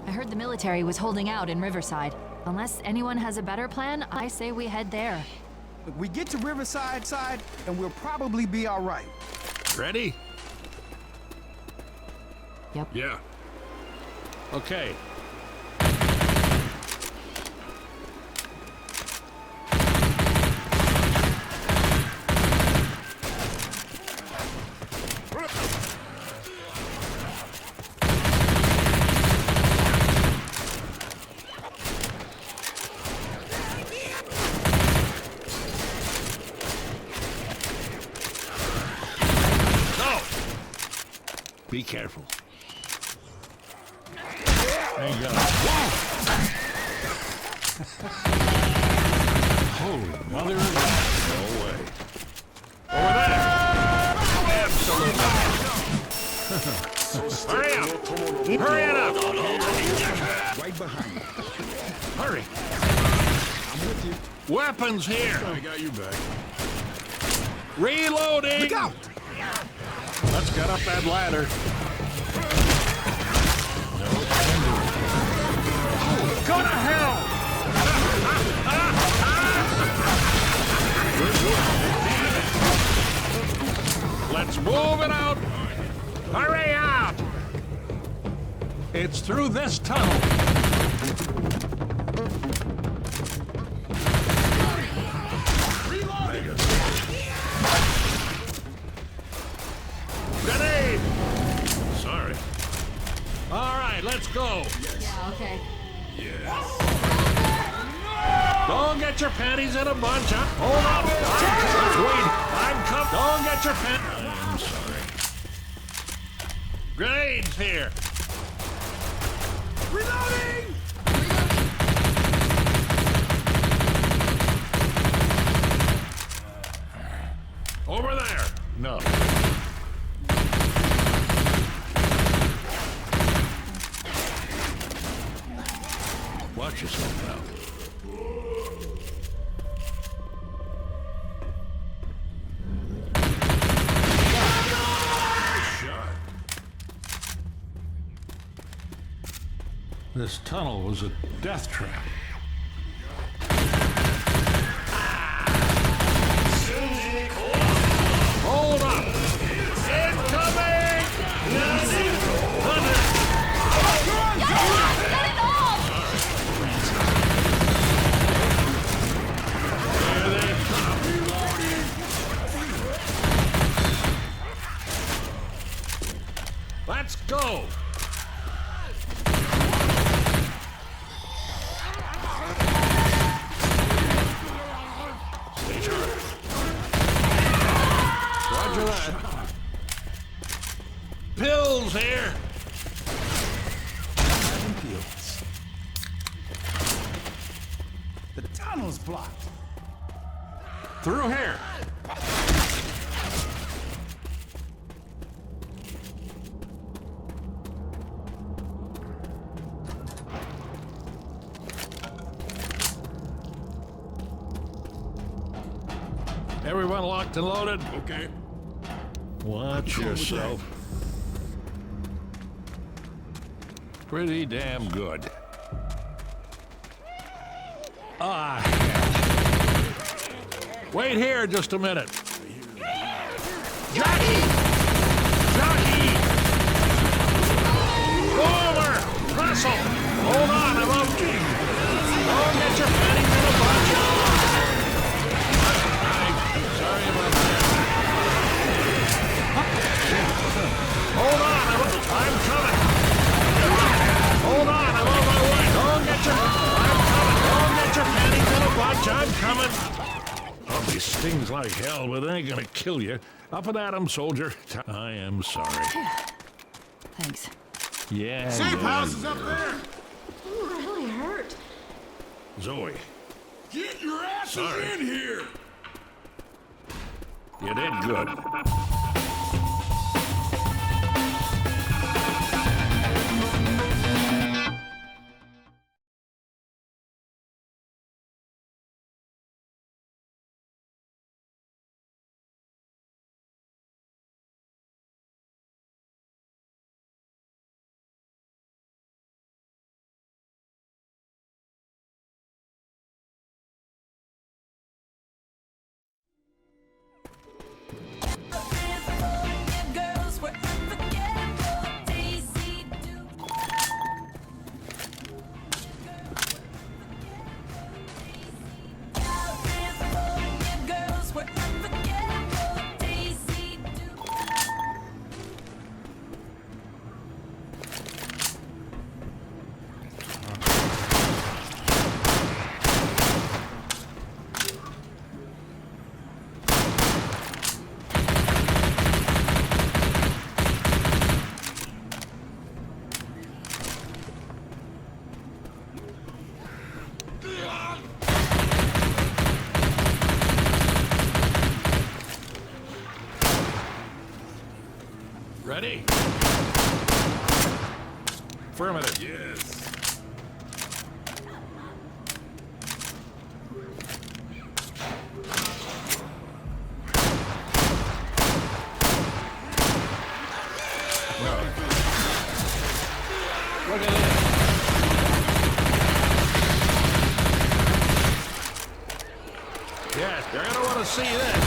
I heard the military was holding out in Riverside. Unless anyone has a better plan, I say we head there. Look, we get to Riverside side, and we'll probably be all right. Ready? Yep. Yeah. Okay. Be careful. Thank God. Holy mother of God. No way. Over there! Absolutely. Hurry up! Hurry it up! Right behind you. Hurry! I'm with you. Weapons here! I got you back. Reloading! Look out! Let's get up that ladder. Go to hell! Let's move it out! Hurry up! It's through this tunnel. Grenade! Sorry. All right, let's go. Yeah, okay. Don't get your panties in a bunch, huh? Hold on. Wait, I'm coming. Don't get your panties. I'm sorry. Grenades here. Reloading! Over there. No. Watch yourself now. This tunnel was a death trap. Hold up! Incoming! Here they come. Let's go! Stay sharp. Roger that. Pills here. Pills. The tunnel's blocked. Through here. Everyone locked and loaded? Okay. Watch yourself. Pretty damn good. Ah, hell. Wait here just a minute. Jockey! Jockey! Go over! Russell! Hold on, I'm up. Don't get your panties in a bunch. Sorry about that. Hold on, I'm coming. Hold on, I'm on my way. Don't get your panties in a bunch. I'm coming. Probably stings like hell, but it ain't gonna kill you. Up and at 'em, soldier. I am sorry. Thanks. Yeah. Safe house is up there. Ooh, really hurt. Zoe, Get your asses Sorry. in here. you did good. Affirmative. Yes. Look at this. Yes, you're gonna want to see this.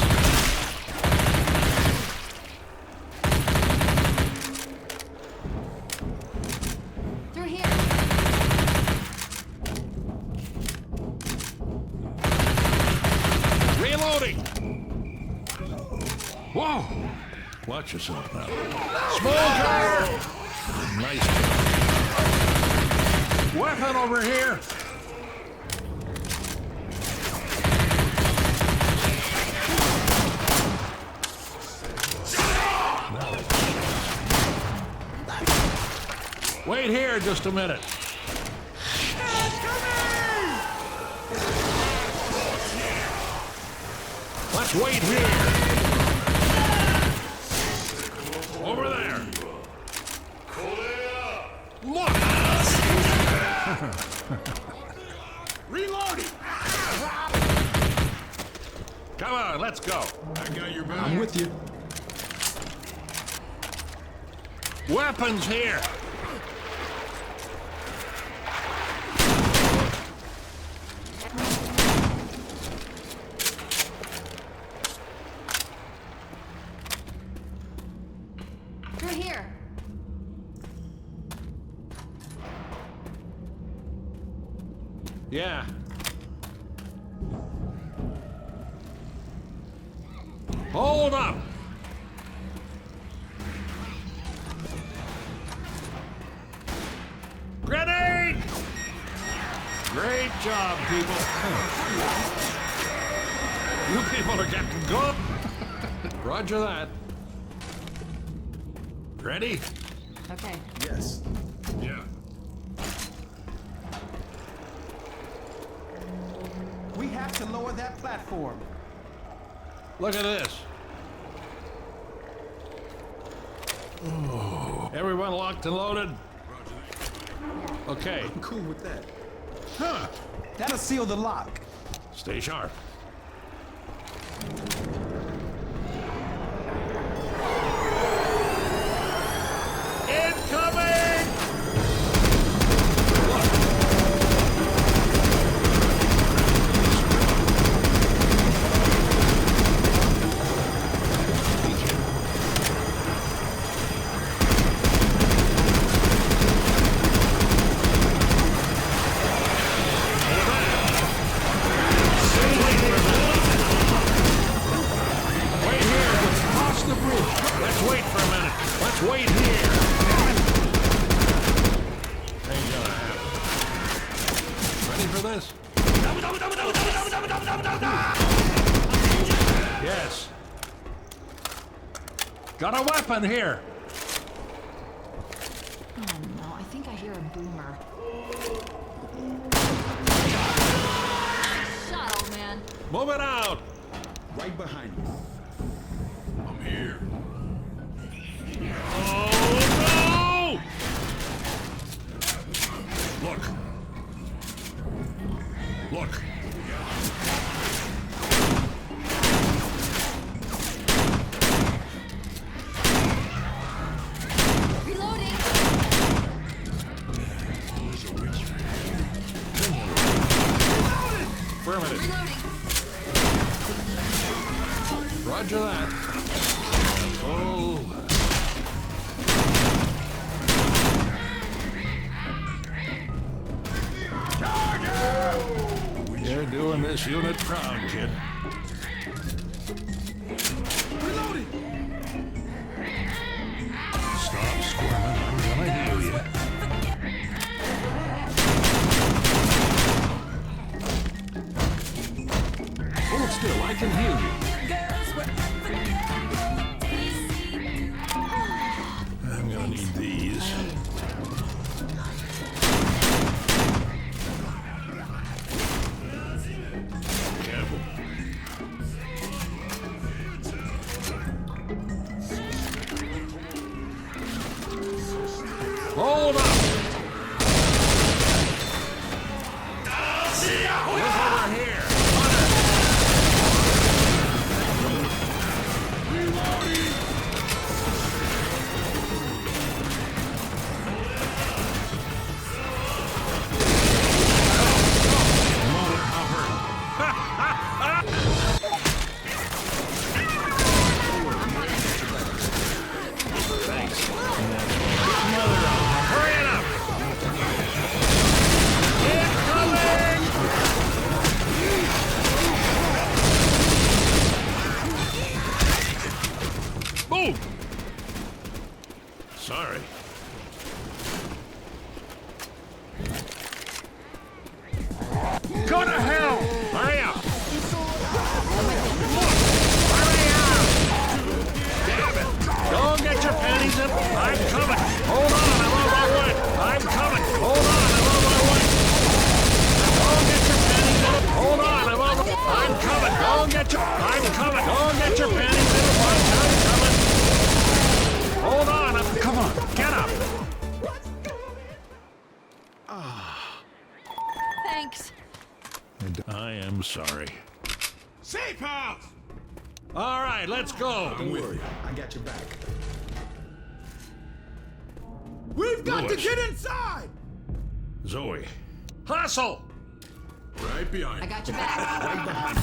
Through here. Reloading. Whoa. Watch yourself now. Smoker! Nice. Weapon over here. Wait here just a minute. Let's wait here. Over there. Look. Reloading. Come on, let's go. I got your back. I'm with you. Weapons here. Through here. Yeah. Hold up. Grenade! Great job, people. You people are getting good. Roger that. Ready? Okay. Yes. Yeah. We have to lower that platform. Look at this. Oh. Everyone locked and loaded? Okay. I'm cool with that. Huh. That'll seal the lock. Stay sharp. Incoming! Wait here. Cross the bridge. Let's wait for a minute. Let's wait here. Ain't gonna happen. Ready for this? Yes. Got a weapon here. Oh no, I think I hear a boomer. Shut, old man. Move it out. Right behind you. I'm here. Oh, no! Look. Look. Reloading. Affirmative. Reloading. Roger that. Oh. You're doing this unit proud, kid. Reloading. Stop squirming. I'm gonna heal you. Hold still. I can heal you. I'm gonna need these. Careful. Hold up! Look over here! Hurry it up! Incoming! Boom! Sorry. Go to hell! Hurry up! Hurry up! Damn it! Don't get your panties in. I'm coming. Hold on, I'm on my way. I'm coming. Hold on, I'm on my way. Don't get your panties in. Hold on, I'm on my I'm coming. Don't get your I'm coming. Don't get your panties in. I'm coming. Hold on, come on, get up. Thanks. And I am sorry. Safe house! All right, let's go. I'm with you. I got your back. We've got to Lewis. get inside! Zoe. Hustle! Right behind I you. got your back.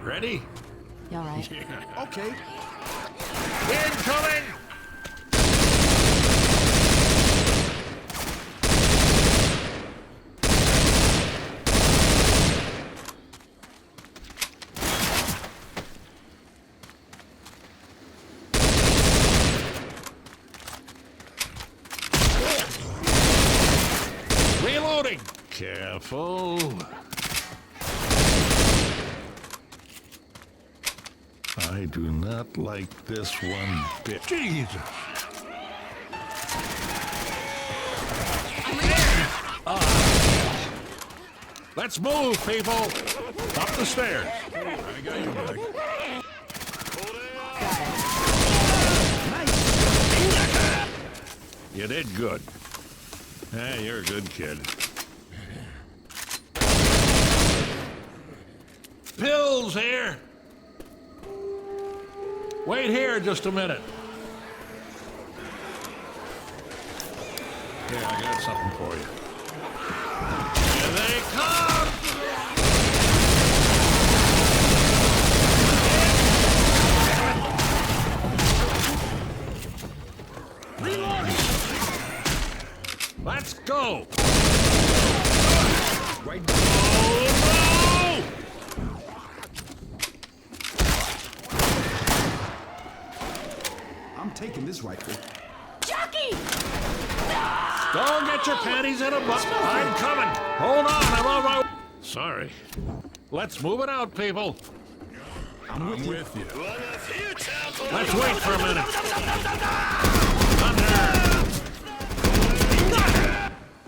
Ready? You all right? Okay. Incoming! Reloading! Careful. I do not like this one bit. Jesus! Let's move, people! Up the stairs. I got your back. You did good. Hey, you're a good kid. Pills here! Wait here just a minute. Here, I got something for you. Here they come! Let's go! Right. Oh, I'm taking this rifle. Jockey! no! Don't get your panties in a bunch. I'm coming. Hold on, I'm on my... Sorry. Let's move it out, people. I'm with you. Let's wait for a minute. Thunder!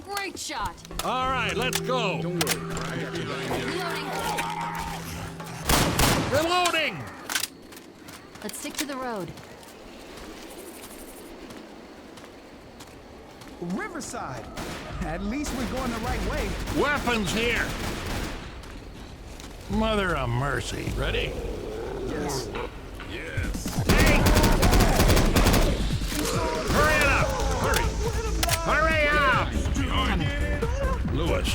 Great shot. All right, let's go. Don't worry. Right behind you. Reloading. Reloading! Let's stick to the road. Riverside. At least we're going the right way. Weapons here. Mother of mercy. Ready? Yes. Yes. Hey! Hurry it up! Hurry! Hurry up! Behind you. Lewis.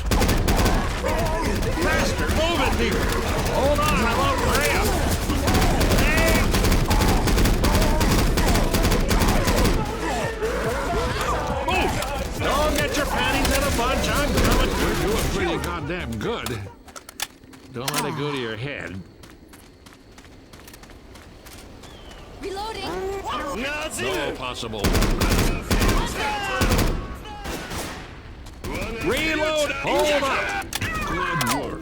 Faster! Move it, people! Hold on, I won't hurry up! Hey! damn good. Don't let it go to your head. Reloading! No possible. Reload! Hold up! Good work.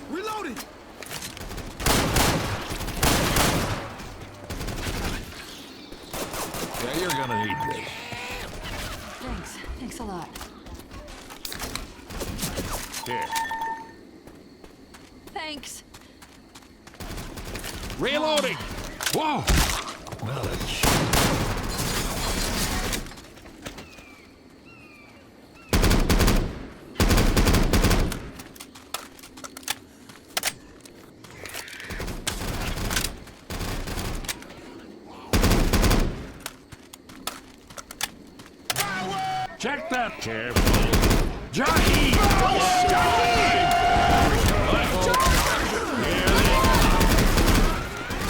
Reloading! Yeah, you're gonna need this. Thanks. Thanks a lot. Here. Thanks. Reloading! Whoa! Now that's... Check that! Careful! Jockey!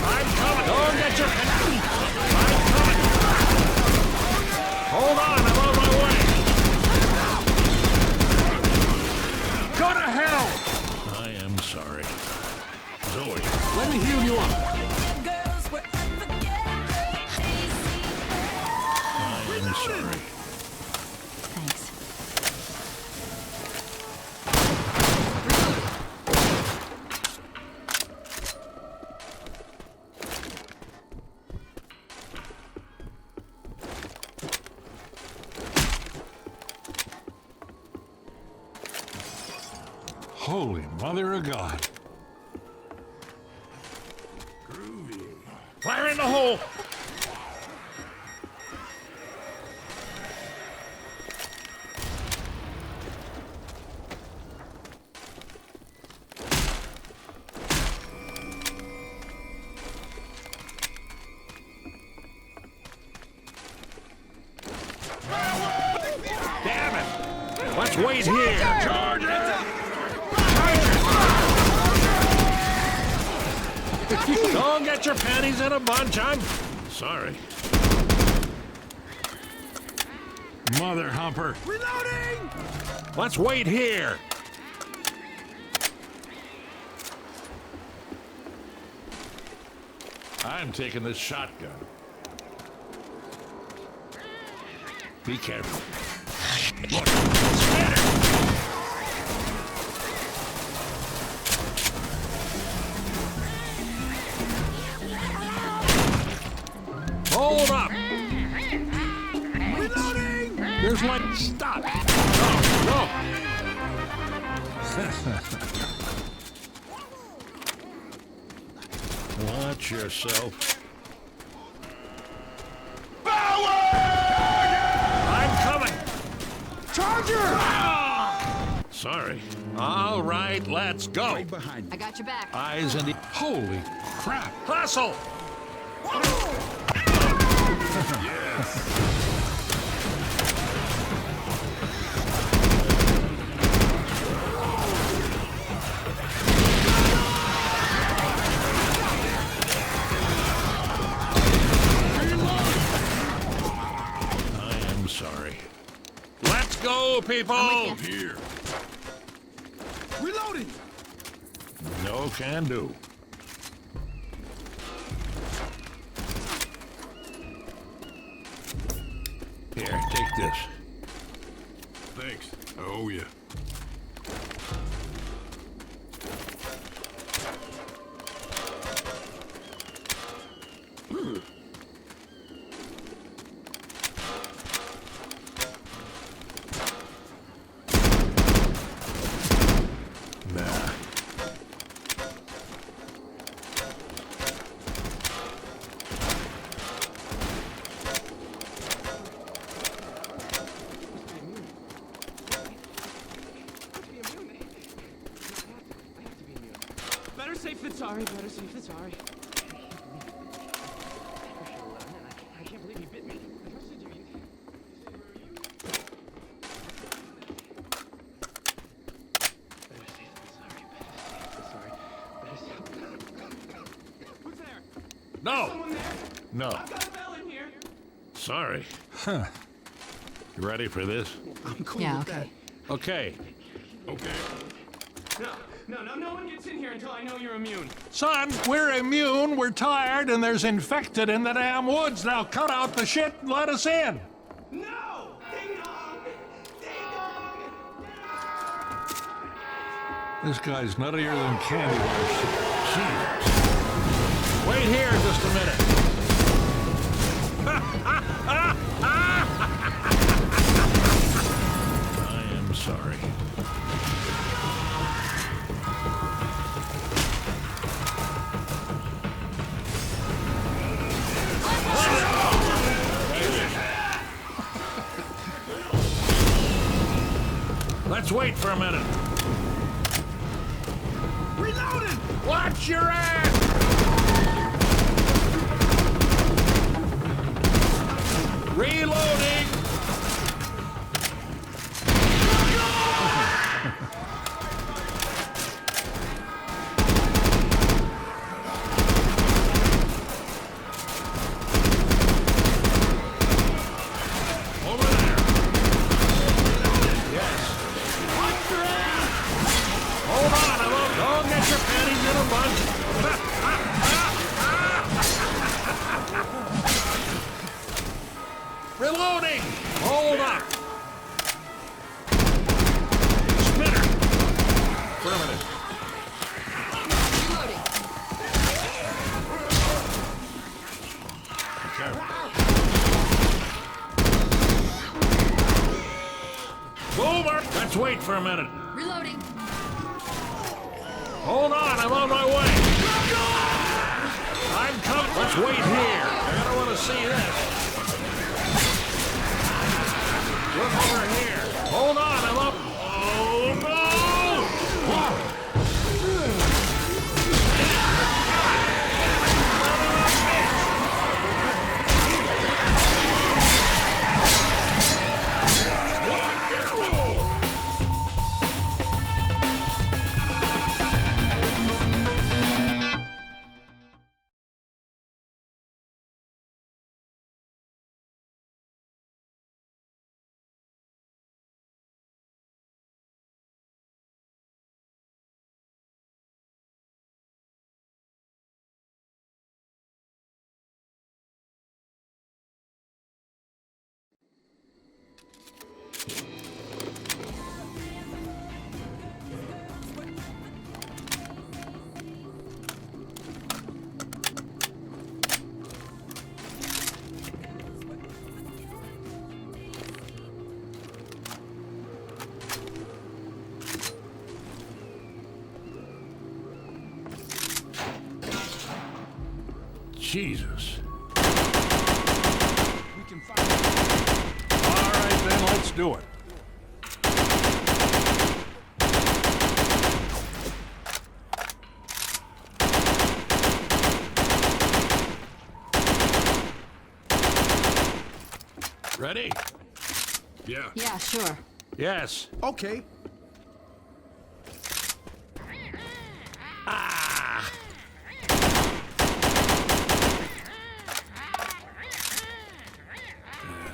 I'm coming! Don't get your... I'm coming! Hold on, I'm on my way! Go to hell! I am sorry. Zoe, let me heal you up. I am sorry. Thanks. Holy Mother of God. Fire in the hole! Damn it! Let's wait here! Charge it! Don't get your panties in a bunch, I'm sorry. Mother humper. Reloading! Let's wait here. I'm taking this shotgun. Be careful. Look, scatter! Hold up! Reloading! There's one. Stop! No! Watch yourself. I'm coming! Charger! Sorry. All right, let's go. Right behind I got your back. Eyes in the... Holy crap! Hustle! I am sorry. Let's go, people! I'm with Here. Reloading! No can do. Here, take this. Thanks. I owe you. Nah. Better safe than sorry, better safe than sorry. I can't believe he bit me. I trusted you. Better safe than sorry, better safe than sorry. Who's there? No! Someone there? No. I've got a bell in here. Sorry. You ready for this? I'm cool Yeah, with okay. Okay. Okay. No one gets in here until I know you're immune. Son, we're immune, we're tired, and there's infected in the damn woods. Now cut out the shit and let us in. No! Ding dong! Ding dong! This guy's nuttier than candy bars. Jesus. Wait here just a minute. I am sorry. Let's wait for a minute. Reloading! Watch your ass! Reloading! Over there. Yes. Watch your ass! Hold on, I won't. Don't get your panties in a bunch. Reloading! Hold up! Spinner! Affirmative. Reloading. Boomer! Let's wait for a minute. Reloading. Hold on, I'm on my way. I'm coming. Let's wait here. I don't want to see this. Look over here. Hold on, I'm up. Oh, no! Whoa. Jesus. We can find. All right, then, let's do it. Ready? Yeah. Yeah, sure. Yes. Okay.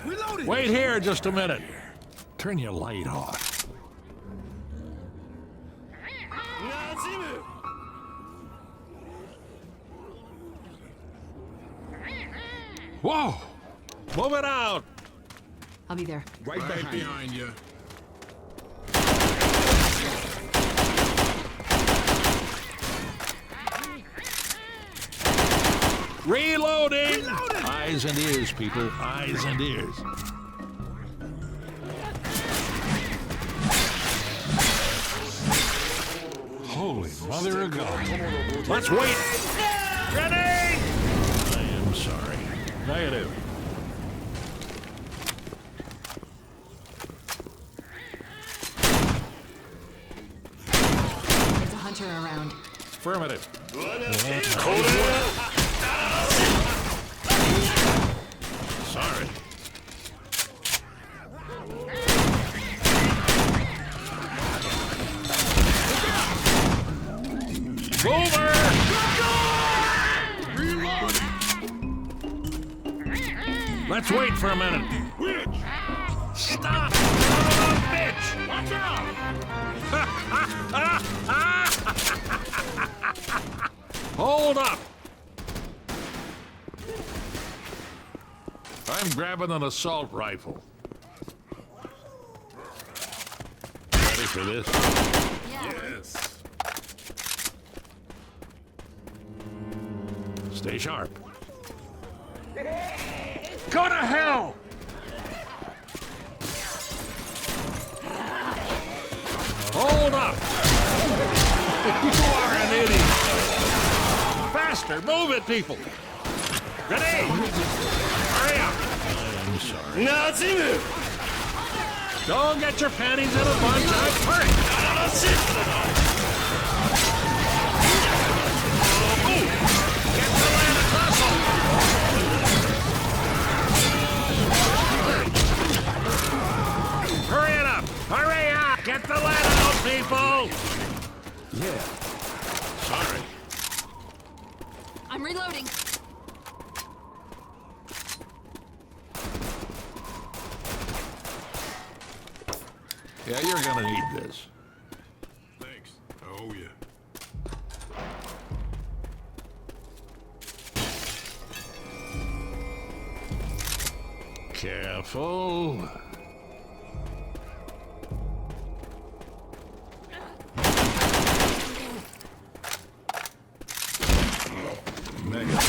Reloading! Wait here just a minute. Turn your light off. Whoa! Move it out! I'll be there. Right Right behind you. behind you. Reloading! Reloading! Eyes and ears, people. Eyes and ears. Holy mother of God. Let's wait. Ready? I am sorry. Negative. There's a hunter around. Affirmative. Sorry. Boomer! Let's wait for a minute. Stop! Son of a bitch! Watch out! Hold up! I'm grabbing an assault rifle. Ready for this? Yeah. Yes. Stay sharp. Go to hell! Hold up! You are an idiot! Faster! Move it, people! Ready? Hurry up! I'm sorry. Don't get your panties in a bunch. Hurry! Get the land across. Hurry it up! Hurry up! Get the land out, people! Yeah. Sorry. I'm reloading. Yeah, you're gonna need this. Thanks. Oh, yeah. Careful. Mega.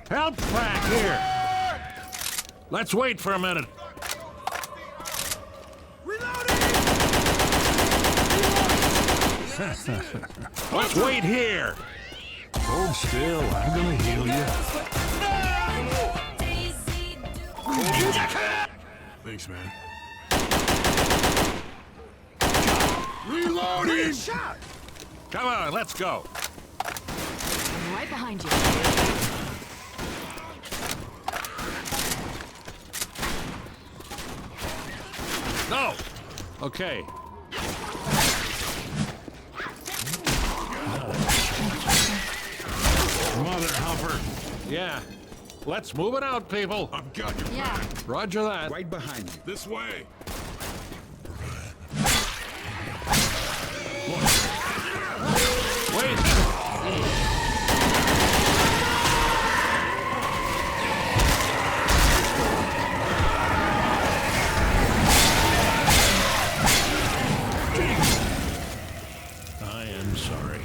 Help back here. Let's wait for a minute. Let's wait here. Hold still. I'm gonna heal you. Thanks, man. Reloading! Shot! Come on, let's go. I'm right behind you. No. Okay. Mother humper. Yeah. Let's move it out, people. I've got you. Yeah. Roger that. Right behind you. This way. Wait. I am sorry.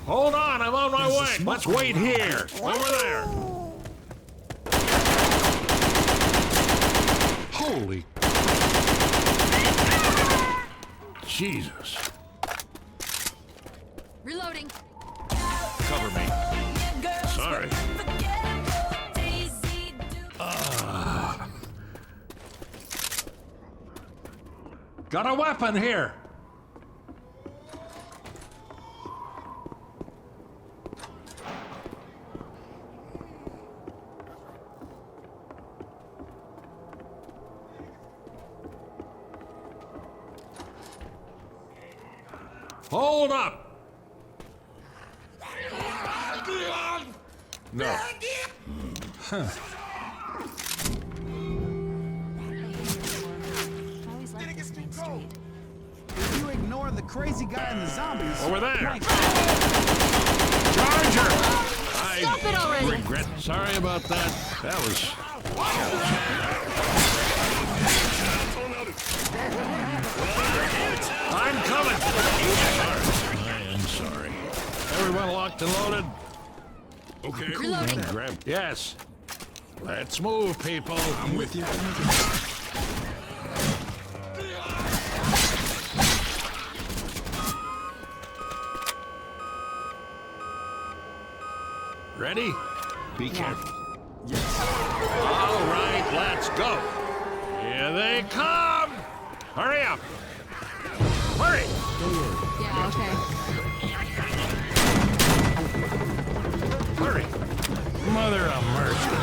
Hold on, I'm on my way. Let's wait here. Over there. Holy. Jesus. Reloading. Cover me. Sorry. Got a weapon here. Hold up. No. I always like this main street. If you ignore the crazy guy and the zombies... Over there. Blank. Charger! Stop it already! Regret. Sorry about that. That was. I'm coming. I am sorry. Everyone locked and loaded. Okay. Reloading. Grab. Yes. Let's move, people. I'm with you. Ready? Be careful. Yes. All right, let's go. Here they come. Hurry up. Hurry. Yeah, okay. Hurry. Mother of mercy.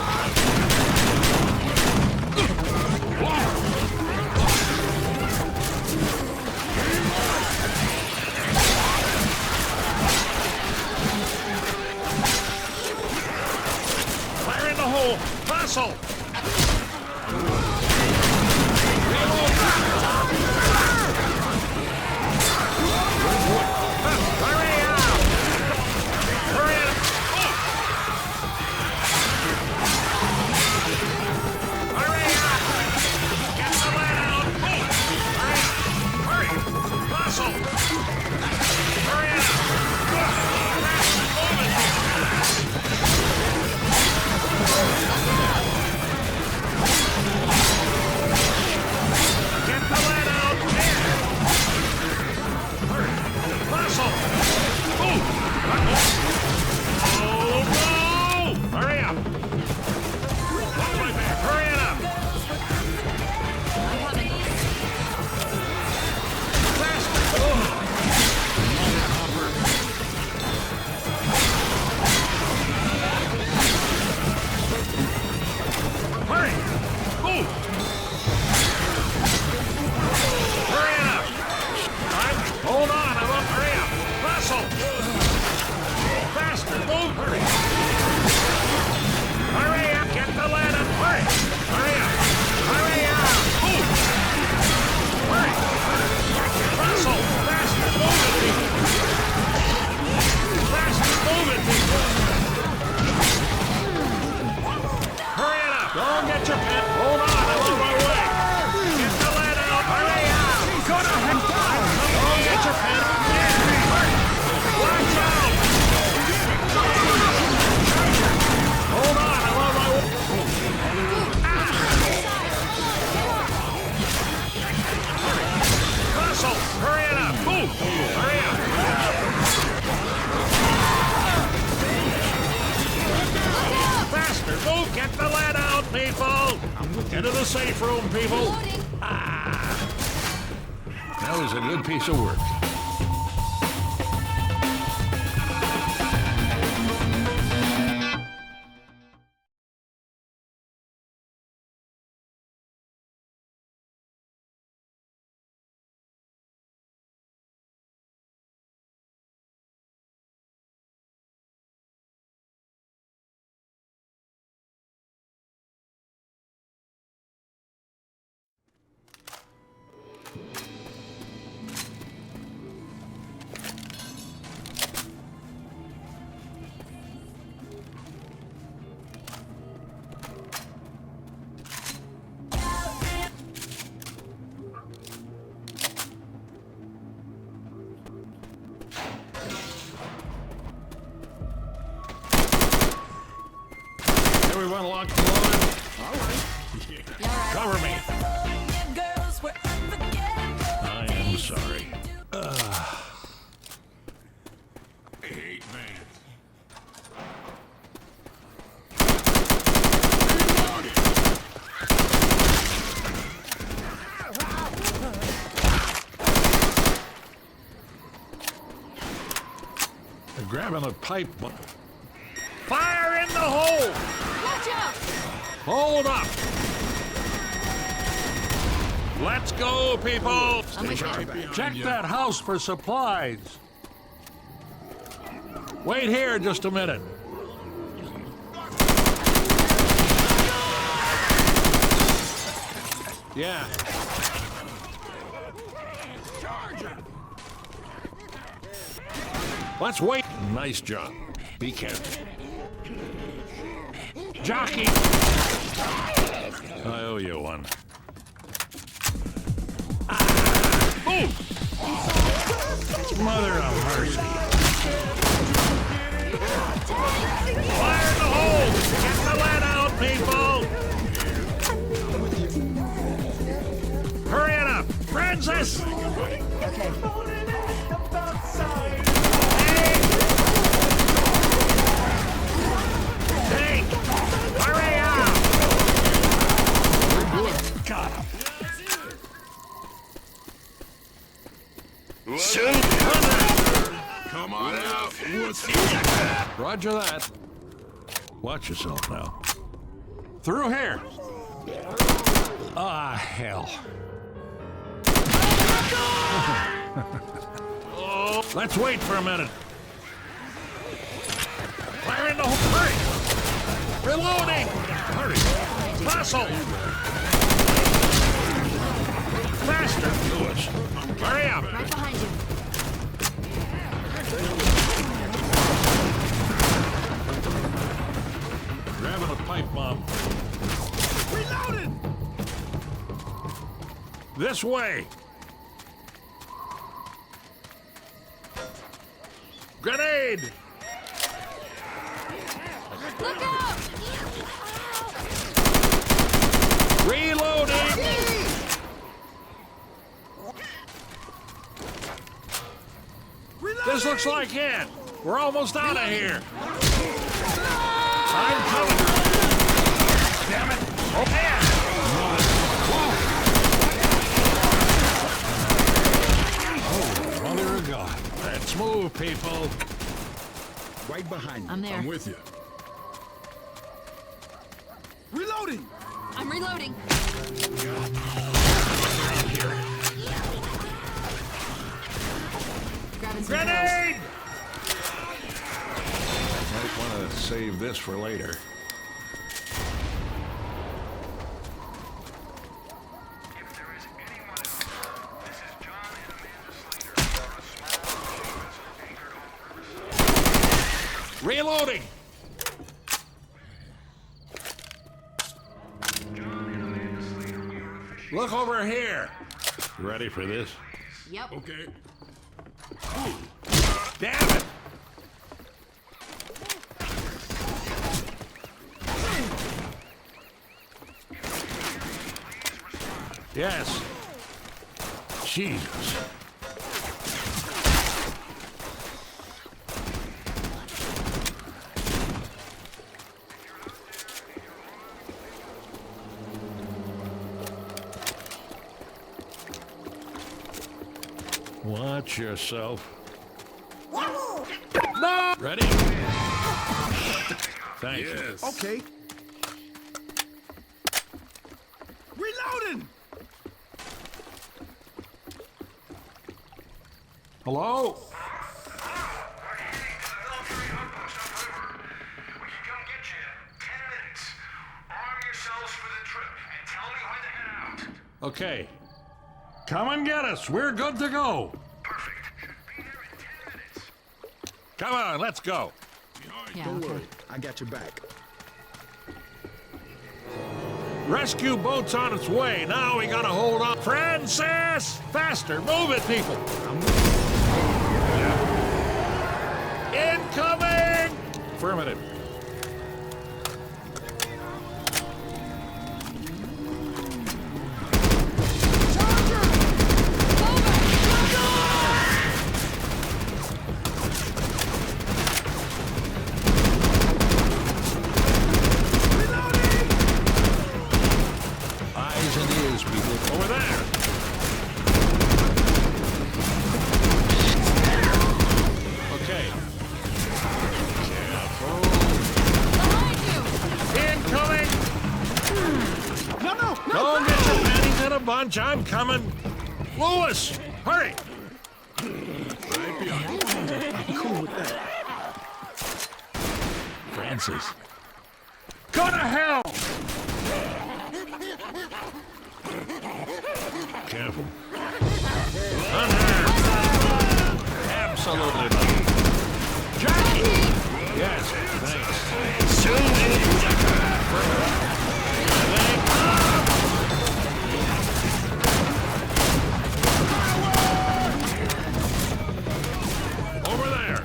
hole! Hustle! Hurry up! Hurry up! Hurry up! Get the lead out! Hurry! Hustle! Hurry up! Get the lead out! Here! Hurry! Hustle! Move! Oh, no! Hurry up! Hold my back! Hurry it up! I'm coming. Faster! Hurry! Move! Hurry it up! Hold on, I won't hurry up! Hustle! Faster! Move! Hurry! Hurry up! Get the lead up! Hurry! Hurry up! Hurry up! Move! Hurry! Hustle! Faster! Move it, people! Faster! Move it, people! Hurry it up! Don't get your pen! Hold on, I'm on my way! Get the lead out! Hurry up! Don't get your pen! Yeah! Hurry! Watch out! Hold on, I'm on my way! Hustle! Hurry it up! Move! Hurry up! Faster! Move! Get the lead out, people! Into the safe room, people! That was a good piece of work. Everyone locked and loaded? All right. Cover me. I am sorry. I hate vans. They're grabbing a pipe. Fire in the hole! Watch out! Hold up! Let's go, people! I'm with you. Check that house for supplies. Wait here just a minute. Yeah. Let's wait. Nice job. Be careful. Jockey! I owe you one. Boom! Mother of mercy. Fire in the hole! Get the lead out, people! Hurry it up! Francis! Hey! Hurry up! Got him. Shoot! Come on out. Roger that. Watch yourself now. Through here. Ah, hell. Oh, let's wait for a minute. Fire in the hole. Hurry! Reloading! Hurry! Muscle! Faster! Lewis! Hurry up! Right behind you. Grabbing a pipe bomb. Reloading! This way! Grenade! Look out! Reloading! This looks like it! We're almost out of here! I'm coming! Damn it! Oh, man! Oh, mother of God. Let's move, people. Right behind you. I'm there. I'm with you. Reloading! I'm reloading. Grabbing some pills. Grenade! Might want to save this for later. Reloading! Look over here! You ready for this? Yep. Okay. Damn it! Yes. Jesus. Watch yourself. No! Ready? Thank you. Yes. Okay. Reloading! Hello? Okay. Come and get us. We're good to go. Come on, let's go. Yeah, Don't okay. worry. I got your back. Rescue boat's on its way. Now we gotta hold on. Francis! Faster! Move it, people! Incoming! Affirmative. Eyes and ears, people. Over there! Okay. Careful. Behind you! Incoming! No! Don't get your panties in a bunch. I'm coming. Lewis, hurry! Right behind you. Cool with that. Francis. Go to hell! Careful. Unhurt. Absolutely not. Jackie! Yes, thanks. Susan! Over there!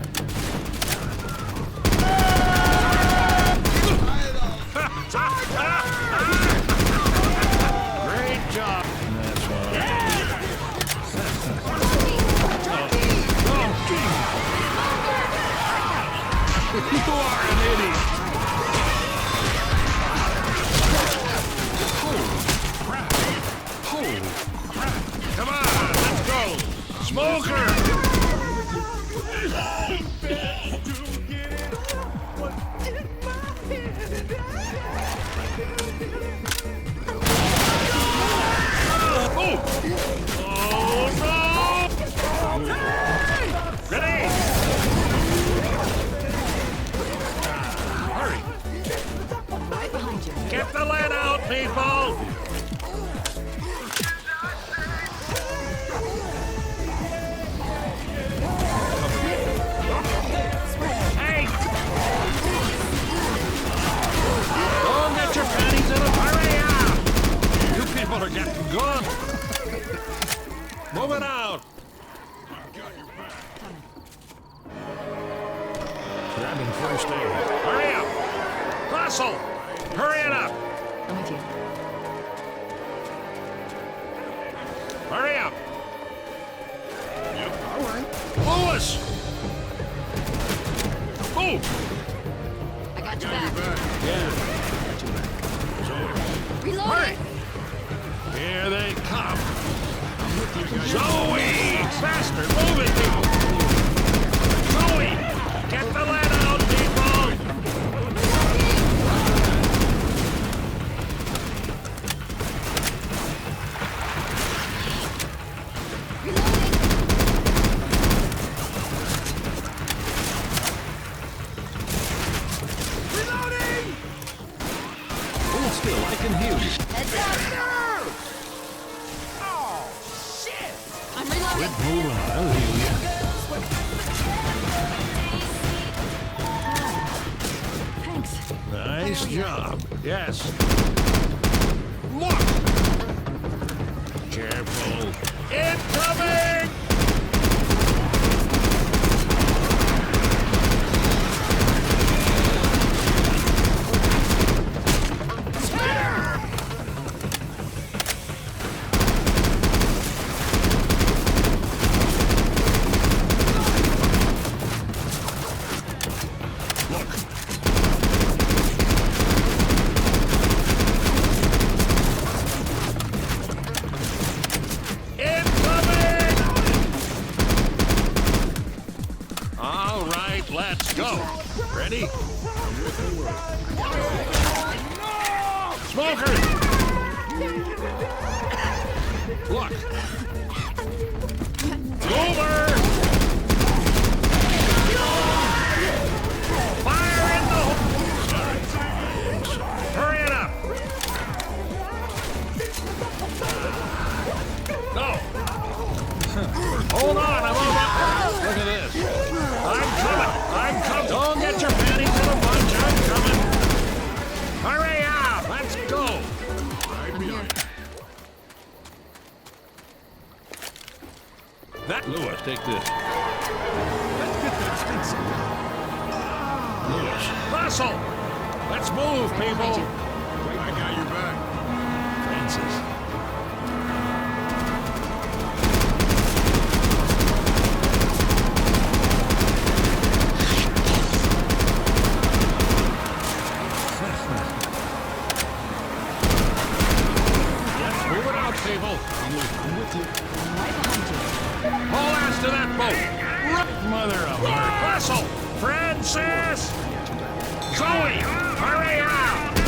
Great job! That's You are an idiot! Holy crap! Holy crap! Come on, let's go! Smoker! Oh no! Ready? Hurry! Get the lead out, people! Hey! Don't get your panties in a hurry up! You people are getting good. Move it out! Grabbing first aid. Hurry up! Hustle! Hurry it up! I'm with you. Hurry up! Yep, all right. Lewis! Move! I got your Got your back. back. Yeah. Hurry! Reloading! Here they come! Zoe! Faster! Move it, people! Zoe! Get the lead out, people! Hold still, I can hear you. Heads up! I'm reloading. Moving, I'll heal you. Thanks. Nice job. Yes. Look! Careful. Incoming! Incoming! All right, let's go. Ready? Smokers! Look! Over! Fire in the hole! Hurry it up! Go! Hold on, I'm over. Look at this. I'm coming. Don't get your panties in a bunch. I'm coming. Hurry up. Let's go. Right behind you. That Lewis, take this. Let's get that stink Lewis. Hustle. Let's move, people. I got your back. Francis. Let's move it out, people. I'm with you. Right behind you. Hold ass to that boat. Mother of her. Hustle. Francis. Zoe, hurry out.